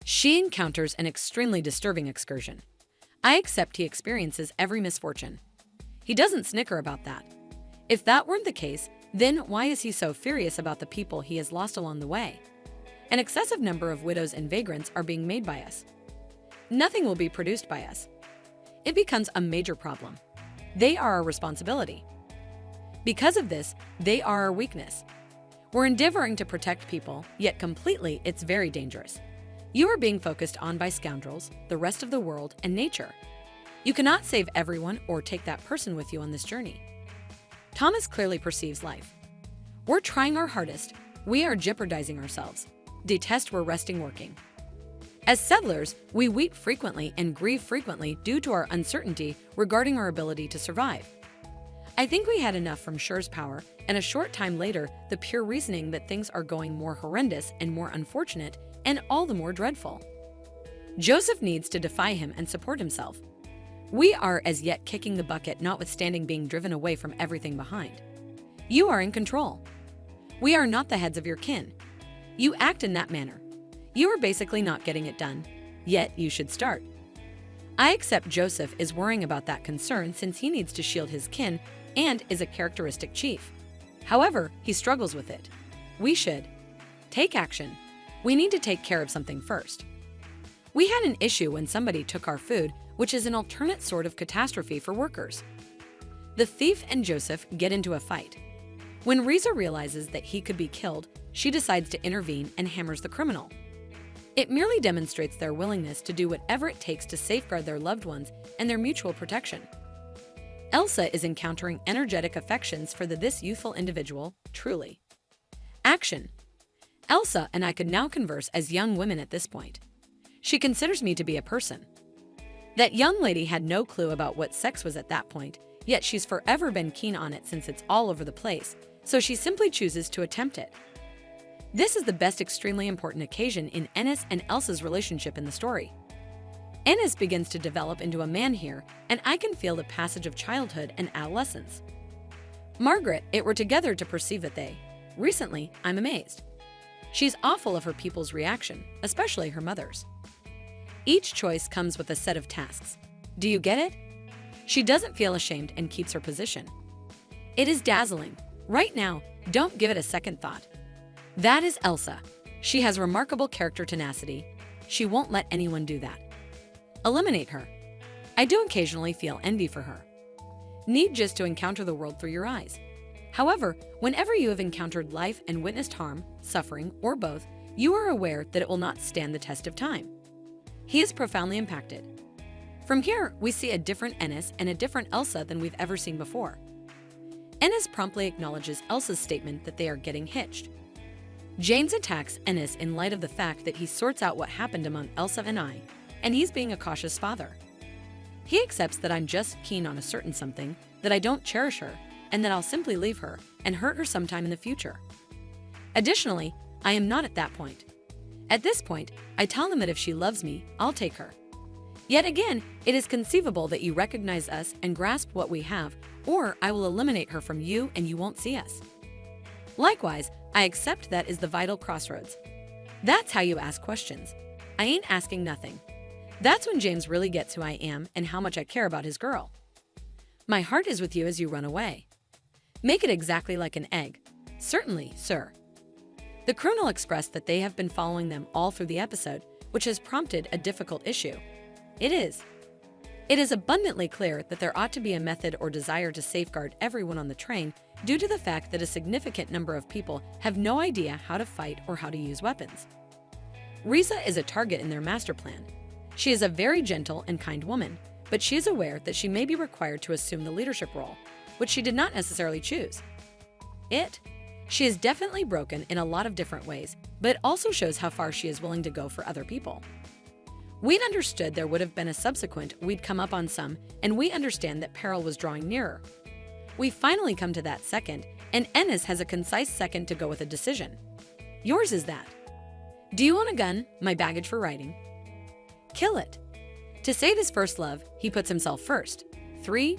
She encounters an extremely disturbing excursion. I accept he experiences every misfortune. He doesn't snicker about that. If that weren't the case, then why is he so furious about the people he has lost along the way? An excessive number of widows and vagrants are being made by us. Nothing will be produced by us. It becomes a major problem. They are our responsibility. Because of this, they are our weakness. We're endeavoring to protect people, yet completely it's very dangerous. You are being focused on by scoundrels, the rest of the world, and nature. You cannot save everyone or take that person with you on this journey. Thomas clearly perceives life. We're trying our hardest. We are jeopardizing ourselves. Detest we're resting working. As settlers, we weep frequently and grieve frequently due to our uncertainty regarding our ability to survive. I think we had enough from Sher's power, and a short time later, the pure reasoning that things are going more horrendous and more unfortunate, and all the more dreadful. Joseph needs to defy him and support himself. We are as yet kicking the bucket, notwithstanding being driven away from everything behind. You are in control. We are not the heads of your kin. You act in that manner. You are basically not getting it done, yet you should start. I accept Joseph is worrying about that concern since he needs to shield his kin and is a characteristic chief. However, he struggles with it. We should take action. We need to take care of something first. We had an issue when somebody took our food, which is an alternate sort of catastrophe for workers. The thief and Joseph get into a fight. When Riza realizes that he could be killed, she decides to intervene and hammers the criminal. It merely demonstrates their willingness to do whatever it takes to safeguard their loved ones and their mutual protection. Elsa is encountering energetic affections for this youthful individual, truly. Action. Elsa and I could now converse as young women at this point. She considers me to be a person. That young lady had no clue about what sex was at that point, yet she's forever been keen on it since it's all over the place, so she simply chooses to attempt it. This is the best extremely important occasion in Ennis and Elsa's relationship in the story. Ennis begins to develop into a man here, and I can feel the passage of childhood and adolescence. Margaret, it were together to perceive that they. Recently, I'm amazed. She's awful of her people's reaction, especially her mother's. Each choice comes with a set of tasks. Do you get it? She doesn't feel ashamed and keeps her position. It is dazzling. Right now, don't give it a second thought. That is Elsa. She has remarkable character tenacity. She won't let anyone do that. Eliminate her. I do occasionally feel envy for her. Need just to encounter the world through your eyes. However, whenever you have encountered life and witnessed harm, suffering, or both, you are aware that it will not stand the test of time. He is profoundly impacted. From here, we see a different Ennis and a different Elsa than we've ever seen before. Ennis promptly acknowledges Elsa's statement that they are getting hitched. James attacks Ennis in light of the fact that he sorts out what happened among Elsa and I, and he's being a cautious father. He accepts that I'm just keen on a certain something, that I don't cherish her, and that I'll simply leave her and hurt her sometime in the future. Additionally, I am not at that point. At this point, I tell him that if she loves me, I'll take her. Yet again, it is conceivable that you recognize us and grasp what we have, or I will eliminate her from you and you won't see us. Likewise, I accept that is the vital crossroads. That's how you ask questions. I ain't asking nothing. That's when James really gets who I am and how much I care about his girl. My heart is with you as you run away. Make it exactly like an egg. Certainly, sir. The criminal expressed that they have been following them all through the episode, which has prompted a difficult issue. It is abundantly clear that there ought to be a method or desire to safeguard everyone on the train due to the fact that a significant number of people have no idea how to fight or how to use weapons. Riza is a target in their master plan. She is a very gentle and kind woman, but she is aware that she may be required to assume the leadership role, which she did not necessarily choose. She is definitely broken in a lot of different ways, but it also shows how far she is willing to go for other people. We'd understood there would have been a subsequent, we'd come up on some, and we understand that peril was drawing nearer. We finally come to that second, and Ennis has a concise second to go with a decision. Yours is that. Do you own a gun, my baggage for riding? Kill it. To save his first love, he puts himself first. 3,